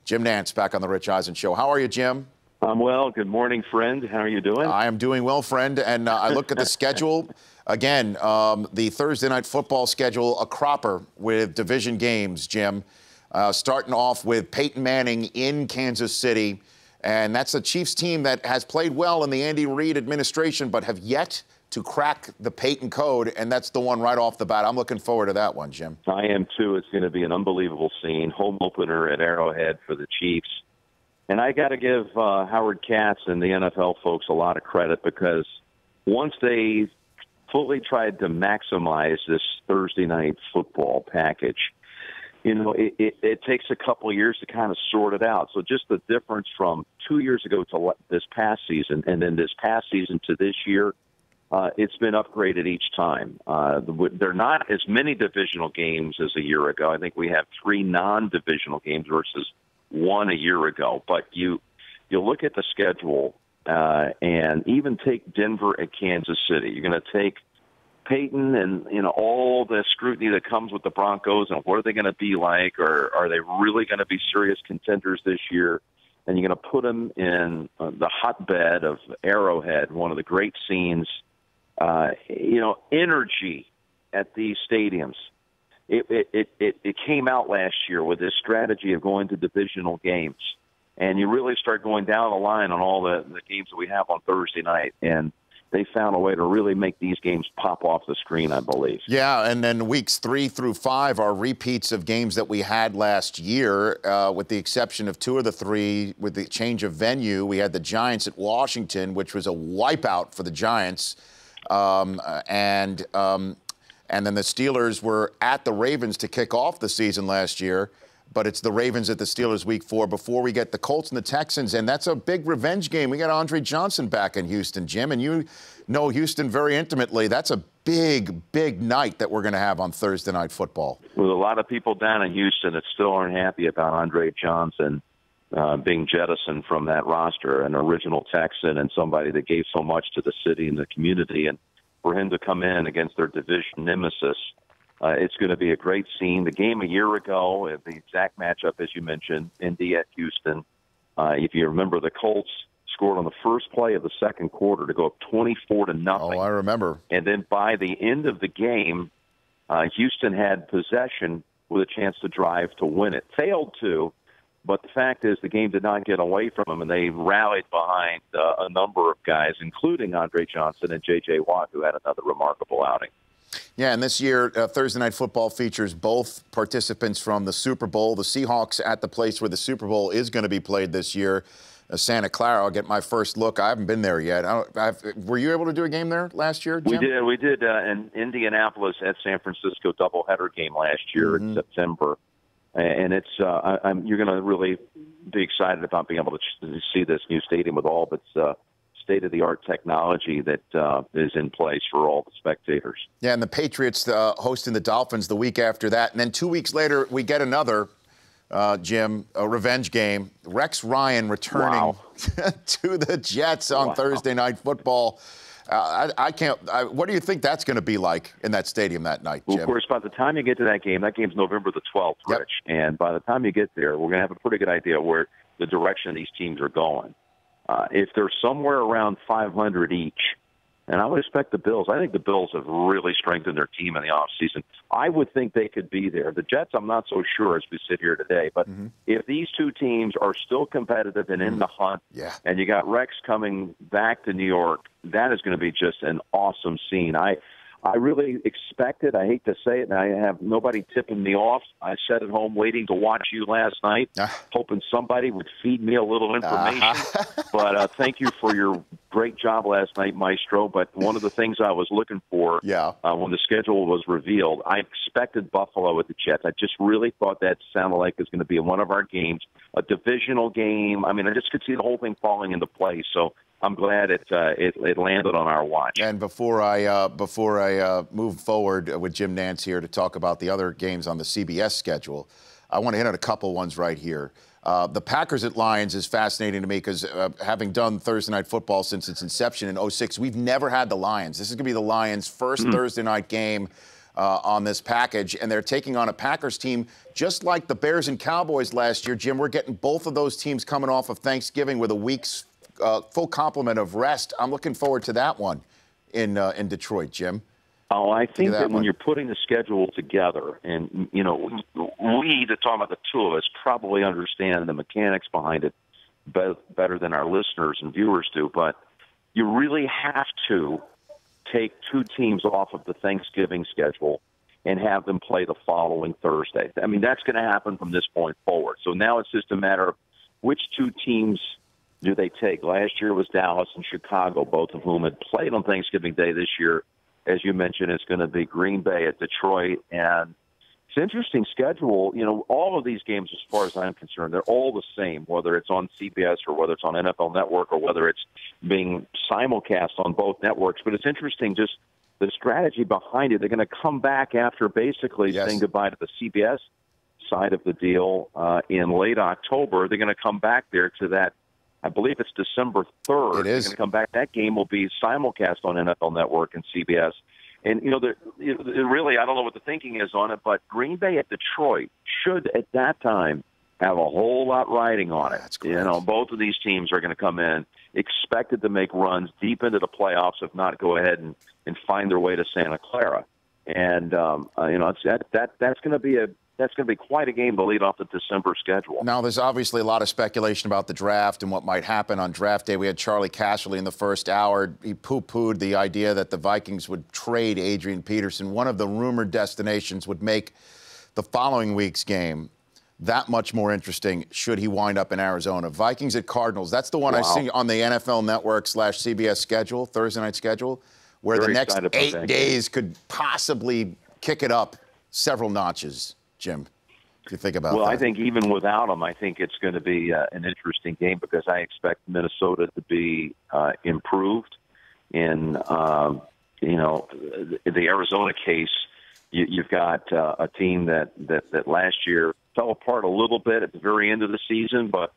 Jim Nantz back on the Rich Eisen Show. How are you, Jim? I'm well. Good morning, friend. How are you doing? I am doing well, friend. And I look at the schedule. Again, the Thursday night football schedule, a cropper with division games, Jim. Starting off with Peyton Manning in Kansas City. And that's a Chiefs team that has played well in the Andy Reid administration, but have yet to crack the Peyton code, and that's the one right off the bat. I'm looking forward to that one, Jim. I am, too. It's going to be an unbelievable scene. Home opener at Arrowhead for the Chiefs. And I got to give Howard Katz and the NFL folks a lot of credit, because once they fully tried to maximize this Thursday night football package, you know, it takes a couple of years to kind of sort it out. So just the difference from 2 years ago to this past season, and then this past season to this year, it's been upgraded each time. There are not as many divisional games as a year ago. I think we have 3 non-divisional games versus 1 a year ago. But you look at the schedule, and even take Denver at Kansas City. You're going to take Peyton and, you know, all the scrutiny that comes with the Broncos, and what are they going to be like, or are they really going to be serious contenders this year? And you're going to put them in the hotbed of Arrowhead, one of the great scenes. You know, energy at these stadiums. It came out last year with this strategy of going to divisional games. And you really start going down the line on all the games that we have on Thursday night. And they found a way to really make these games pop off the screen, I believe. Yeah, and then weeks 3 through 5 are repeats of games that we had last year, with the exception of 2 of the 3 with the change of venue. We had the Giants at Washington, which was a wipeout for the Giants. And then the Steelers were at the Ravens to kick off the season last year, but it's the Ravens at the Steelers week 4 before we get the Colts and the Texans, and that's a big revenge game. We got Andre Johnson back in Houston, Jim, and you know Houston very intimately. That's a big, big night that we're going to have on Thursday Night Football. With a lot of people down in Houston that still aren't happy about Andre Johnson being jettisoned from that roster, an original Texan and somebody that gave so much to the city and the community. And for him to come in against their division nemesis, it's going to be a great scene. The game a year ago, the exact matchup, as you mentioned, Indy at Houston. If you remember, the Colts scored on the first play of the second quarter to go up 24-0. Oh, I remember. And then by the end of the game, Houston had possession with a chance to drive to win it. Failed to. But the fact is, the game did not get away from them, and they rallied behind a number of guys, including Andre Johnson and J.J. Watt, who had another remarkable outing. Yeah, and this year, Thursday Night Football features both participants from the Super Bowl. The Seahawks at the place where the Super Bowl is going to be played this year, Santa Clara. I'll get my first look. I haven't been there yet. Were you able to do a game there last year, Jim? We did an Indianapolis at San Francisco doubleheader game last year in September. And it's you're going to really be excited about being able to see this new stadium with all of its state-of-the-art technology that is in place for all the spectators. Yeah, and the Patriots hosting the Dolphins the week after that. And then 2 weeks later, we get another, Jim, a revenge game. Rex Ryan returning to the Jets on Thursday Night Football. What do you think that's going to be like in that stadium that night, Jim? Well, of course, by the time you get to that game's November the 12th, Rich. And by the time you get there, we're going to have a pretty good idea where the direction these teams are going. If they're somewhere around 500 each, and I would expect the Bills. I think the Bills have really strengthened their team in the offseason. I would think they could be there. The Jets, I'm not so sure as we sit here today. But if these two teams are still competitive and in the hunt, and you got Rex coming back to New York, that is going to be just an awesome scene. I really expect it. I hate to say it, and I have nobody tipping me off. I sat at home waiting to watch you last night, hoping somebody would feed me a little information. But thank you for your great job last night, Maestro. But one of the things I was looking for when the schedule was revealed, I expected Buffalo with the Jets. I just really thought that sounded like it was going to be one of our games, a divisional game. I mean, I just could see the whole thing falling into place. So I'm glad it landed on our watch. And before I move forward with Jim Nantz here to talk about the other games on the CBS schedule, I want to hit on a couple ones right here. The Packers at Lions is fascinating to me because having done Thursday Night Football since its inception in '06, we've never had the Lions. This is going to be the Lions' first Thursday night game. on this package, and they're taking on a Packers team just like the Bears and Cowboys last year. Jim, we're getting both of those teams coming off of Thanksgiving with a week's full complement of rest. I'm looking forward to that one in Detroit, Jim. Oh, I think that when one. you're putting the schedule together, and, you know, we, to talk about the two of us, probably understand the mechanics behind it better than our listeners and viewers do, but you really have to take two teams off of the Thanksgiving schedule and have them play the following Thursday. I mean, that's going to happen from this point forward. So now it's just a matter of which two teams do they take. Last year was Dallas and Chicago, both of whom had played on Thanksgiving Day. This year, as you mentioned, it's going to be Green Bay at Detroit. And it's an interesting schedule. You know, all of these games, as far as I'm concerned, they're all the same, whether it's on CBS or whether it's on NFL Network or whether it's being simulcast on both networks. But it's interesting just the strategy behind it. They're going to come back after basically saying goodbye to the CBS side of the deal in late October. They're going to come back there to that. I believe it's December 3rd. It is. They're going to come back. That game will be simulcast on NFL Network and CBS. And, you know, really, I don't know what the thinking is on it, but Green Bay at Detroit should, at that time, have a whole lot riding on it. That's you know, both of these teams are going to come in expected to make runs deep into the playoffs, if not go ahead and find their way to Santa Clara. And, you know, that's going to be quite a game to lead off the December schedule. Now, there's obviously a lot of speculation about the draft and what might happen on draft day. We had Charlie Casserly in the first hour. He poo-pooed the idea that the Vikings would trade Adrian Peterson. One of the rumored destinations would make the following week's game that much more interesting should he wind up in Arizona. Vikings at Cardinals. That's the one I see on the NFL Network / CBS schedule, Thursday night schedule, where the next 8 days could possibly kick it up several notches. Jim, if you think about that. Well, I think even without them, I think it's going to be an interesting game because I expect Minnesota to be improved. In you know, the Arizona case, you've got a team that last year fell apart a little bit at the very end of the season, but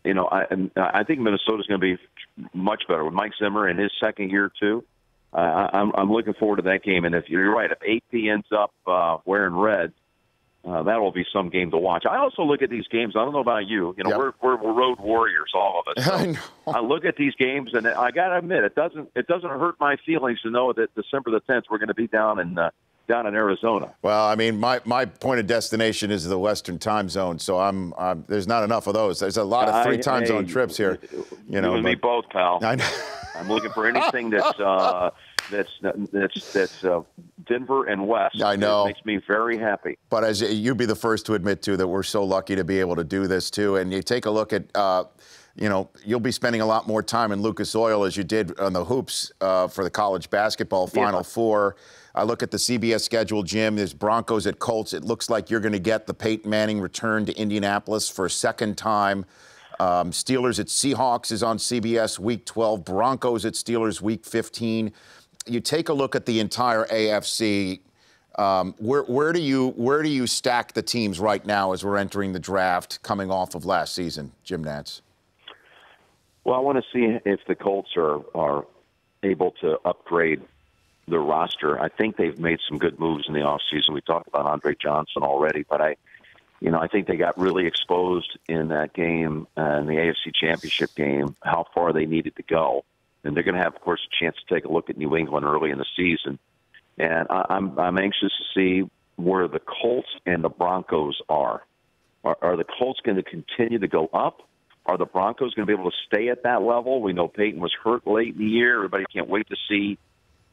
you know, I think Minnesota's going to be much better with Mike Zimmer in his second year too. I'm looking forward to that game, and if you're right, if AP ends up wearing red, that will be some game to watch. I also look at these games. I don't know about you. You know, we're road warriors, all of us. So I know. I look at these games, and I got to admit, it doesn't hurt my feelings to know that December the 10th we're going to be down in Arizona. Well, I mean, my point of destination is the Western time zone, so I'm there's not enough of those. There's a lot of three time zone trips here. You know, and me both, pal. I know. I'm looking for anything that's Denver and West. I know. It makes me very happy. But as you'd be the first to admit, too, that we're so lucky to be able to do this, too. And you take a look at, you know, you'll be spending a lot more time in Lucas Oil as you did on the hoops for the college basketball Final Four. I look at the CBS schedule, Jim. There's Broncos at Colts. It looks like you're going to get the Peyton Manning return to Indianapolis for a second time. Steelers at Seahawks is on CBS Week 12. Broncos at Steelers Week 15. You take a look at the entire AFC. Where do you stack the teams right now as we're entering the draft, coming off of last season, Jim Nantz? Well, I want to see if the Colts are able to upgrade their roster. I think they've made some good moves in the offseason. We talked about Andre Johnson already, but I think they got really exposed in that game, in the AFC Championship game, how far they needed to go. And they're going to have, of course, a chance to take a look at New England early in the season. And I'm anxious to see where the Colts and the Broncos are. Are the Colts going to continue to go up? Are the Broncos going to be able to stay at that level? We know Peyton was hurt late in the year. Everybody can't wait to see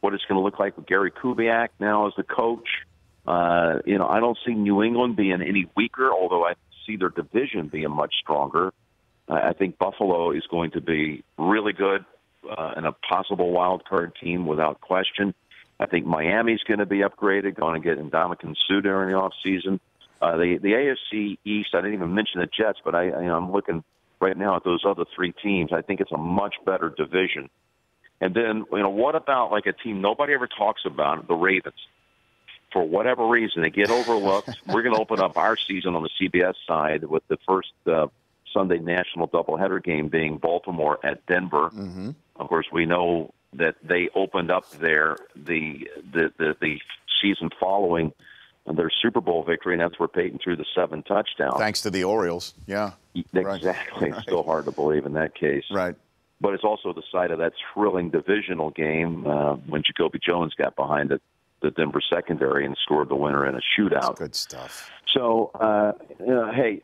what it's going to look like with Gary Kubiak now as the coach. You know, I don't see New England being any weaker, although I see their division being much stronger. I think Buffalo is going to be really good and a possible wild card team without question. I think Miami's going to be upgraded, going to get Ndamukong Suh during the offseason. The AFC East, I didn't even mention the Jets, but I'm looking right now at those other three teams. I think it's a much better division. And then, you know, what about like a team nobody ever talks about, the Ravens? For whatever reason, they get overlooked. We're going to open up our season on the CBS side with the first Sunday national doubleheader game being Baltimore at Denver. Of course, we know that they opened up the season following their Super Bowl victory, and that's where Peyton threw the 7 touchdowns. Thanks to the Orioles, yeah. Exactly. Right. It's still hard to believe in that case. Right. But it's also the site of that thrilling divisional game when Jacoby Jones got behind the Denver secondary and scored the winner in a shootout. That's good stuff. So, hey,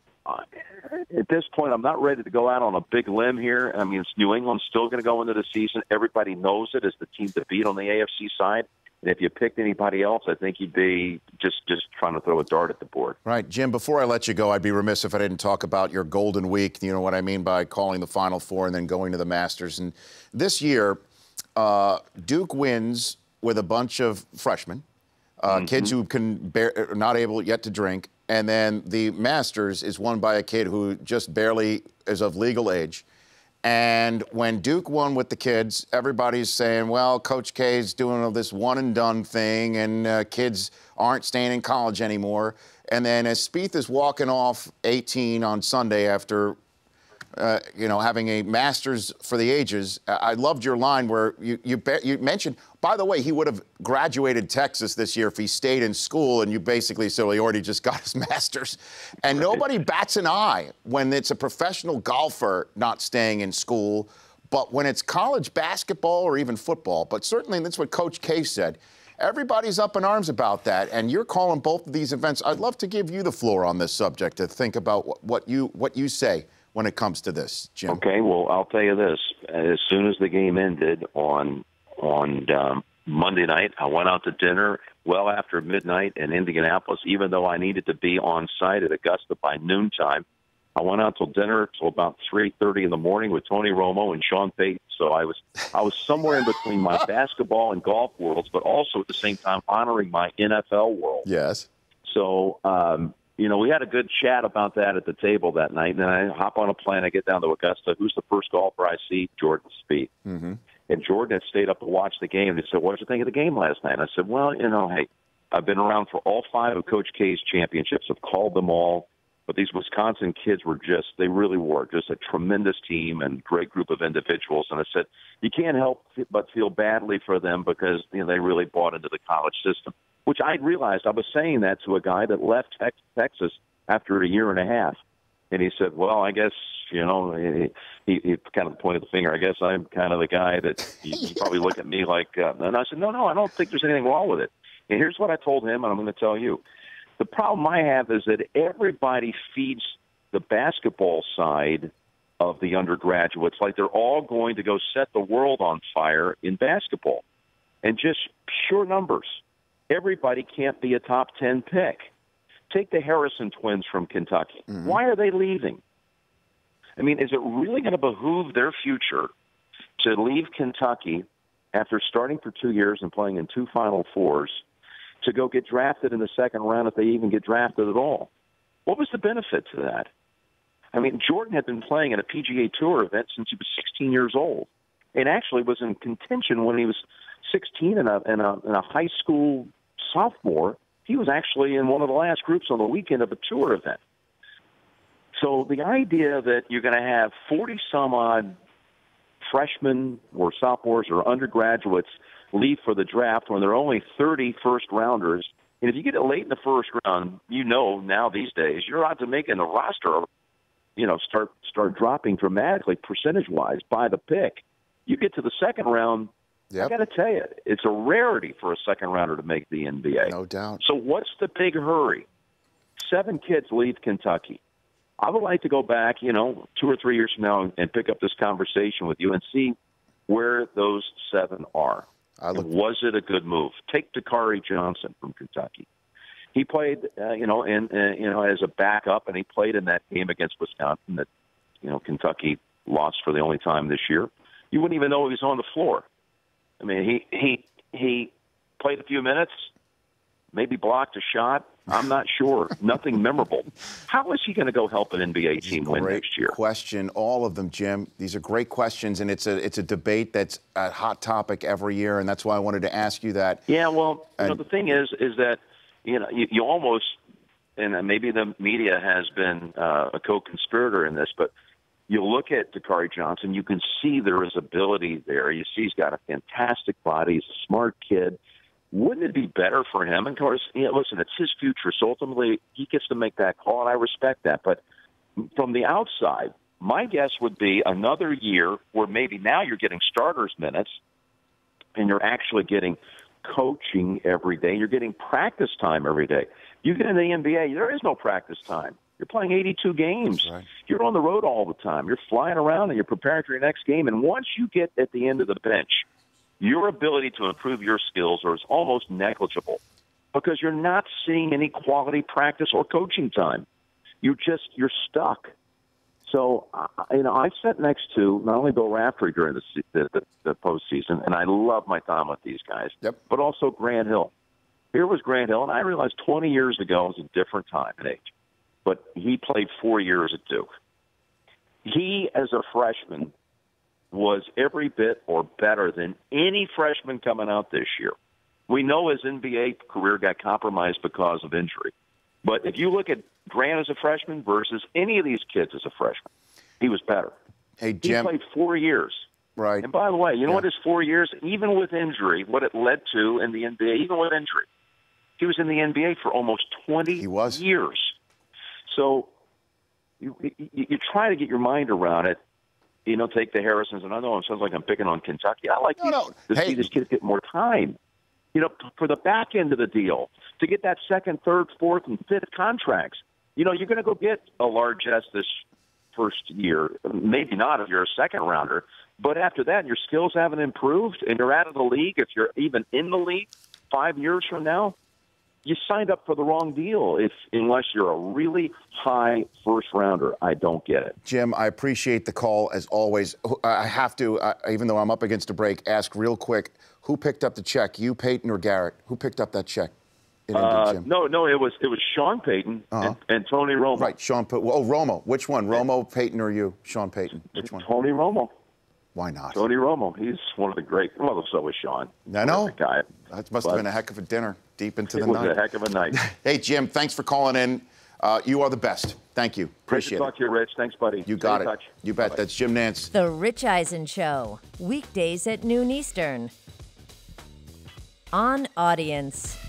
at this point, I'm not ready to go out on a big limb here. I mean, New England's still going to go into the season. Everybody knows it as the team to beat on the AFC side. And if you picked anybody else, I think you'd be just trying to throw a dart at the board. Right. Jim, before I let you go, I'd be remiss if I didn't talk about your golden week. You know what I mean by calling the Final Four and then going to the Masters. And this year, Duke wins with a bunch of freshmen, kids who are not able yet to drink. And then the Masters is won by a kid who just barely is of legal age. And when Duke won with the kids, everybody's saying, well, Coach K's doing this one-and-done thing, and kids aren't staying in college anymore. And then as Spieth is walking off 18 on Sunday after, having a Masters for the ages, I loved your line where you mentioned, by the way, he would have graduated Texas this year if he stayed in school, and you basically said, well, he already just got his Masters. And nobody bats an eye when it's a professional golfer not staying in school, but when it's college basketball or even football, but certainly that's what Coach K said. Everybody's up in arms about that, and you're calling both of these events. I'd love to give you the floor on this subject to think about what you say when it comes to this, Jim. Okay, well, I'll tell you this. As soon as the game ended on Monday night, I went out to dinner well after midnight in Indianapolis, even though I needed to be on site at Augusta by noontime. I went out till dinner till about 3:30 in the morning with Tony Romo and Sean Payton. So I was somewhere in between my basketball and golf worlds, but also at the same time honoring my NFL world. Yes. So, we had a good chat about that at the table that night. And then I hop on a plane. I get down to Augusta. Who's the first golfer I see? Jordan Spieth. Mm-hmm. And Jordan had stayed up to watch the game. And he said, what did you think of the game last night? And I said, well, hey, I've been around for all 5 of Coach K's championships. I've called them all. But these Wisconsin kids they really were just a tremendous team and great group of individuals. And I said, you can't help but feel badly for them because they really bought into the college system, which I realized I was saying that to a guy that left Texas after a year and a half. And he said, well, I guess, he kind of pointed the finger. I guess I'm kind of the guy that you probably look at me like, and I said, no, I don't think there's anything wrong with it. And here's what I told him, and I'm going to tell you. The problem I have is that everybody feeds the basketball side of the undergraduates like they're all going to go set the world on fire in basketball. And just pure numbers. Everybody can't be a top 10 pick. Take the Harrison twins from Kentucky. Mm-hmm. Why are they leaving? I mean, is it really going to behoove their future to leave Kentucky after starting for 2 years and playing in 2 Final Fours to go get drafted in the second round if they even get drafted at all? What was the benefit to that? I mean, Jordan had been playing at a PGA Tour event since he was 16 years old and actually was in contention when he was 16 in a high school sophomore. He was actually in one of the last groups on the weekend of a tour event. So the idea that you're going to have 40-some-odd freshmen or sophomores or undergraduates leave for the draft when there are only 30 first-rounders, and if you get it late in the first round, now these days, your odds of making the roster, start dropping dramatically percentage-wise by the pick. You get to the second round, yep. I got to tell you, it's a rarity for a second-rounder to make the NBA. No doubt. So what's the big hurry? 7 kids leave Kentucky. I would like to go back, 2 or 3 years from now and pick up this conversation with you and see where those 7 are. Was it a good move? Take Dakari Johnson from Kentucky. He played, as a backup, and he played in that game against Wisconsin that, Kentucky lost for the only time this year. You wouldn't even know he was on the floor. I mean, he played a few minutes, maybe blocked a shot. I'm not sure. Nothing memorable. How is he going to go help an NBA team win next year? Question, all of them, Jim. These are great questions, and it's a debate that's a hot topic every year, and that's why I wanted to ask you that. Yeah, well, the thing is that you almost, and maybe the media has been a co-conspirator in this, but you look at Dakari Johnson, you can see there is ability there. You see he's got a fantastic body. He's a smart kid. wouldn't it be better for him? And of course, listen, it's his future, so ultimately he gets to make that call, and I respect that. But from the outside, my guess would be another year where maybe now you're getting starters minutes and you're actually getting coaching every day. You're getting practice time every day. You get in the NBA, there is no practice time. You're playing 82 games. Right. You're on the road all the time. You're flying around and you're preparing for your next game. And once you get at the end of the bench, your ability to improve your skills is almost negligible because you're not seeing any quality practice or coaching time. You're stuck. So, I sat next to not only Bill Raftery during the postseason, and I love my time with these guys, but also Grant Hill. Here was Grant Hill, and I realized 20 years ago was a different time and age, but he played 4 years at Duke. He, as a freshman, was every bit or better than any freshman coming out this year. We know his NBA career got compromised because of injury. But if you look at Grant as a freshman versus any of these kids as a freshman, he was better. Hey, Jim. He played 4 years. Right. And by the way, you know what his 4 years, even with injury, what it led to in the NBA, even with injury, he was in the NBA for almost 20 years. So you try to get your mind around it. Take the Harrisons, and I know it sounds like I'm picking on Kentucky. I like to see these kids get more time. For the back end of the deal, to get that second, third, fourth, and fifth contracts. You're going to go get a largesse this first year. Maybe not if you're a second rounder. But after that, your skills haven't improved, and you're out of the league. If you're even in the league 5 years from now, you signed up for the wrong deal unless you're a really high first rounder. I don't get it. Jim, I appreciate the call, as always. I have to, even though I'm up against a break, ask real quick, who picked up the check, you, Peyton, or Garrett? Who picked up that check? No, it was Sean Payton and Tony Romo. Right, Sean Payton. Oh, Romo. Which one, Romo, Payton, or you, Sean Payton? Which one? Tony Romo. Why not? Tony Romo. He's one of the great. Well, so was Sean. I know. Guy. That must have been a heck of a dinner deep into the night. It was a heck of a night. Hey, Jim, thanks for calling in. You are the best. Thank you. Appreciate it. Great to talk to you, Rich. Thanks, buddy. You got it. Touch. You bet. Bye-bye. That's Jim Nantz. The Rich Eisen Show, weekdays at noon Eastern. On Audience.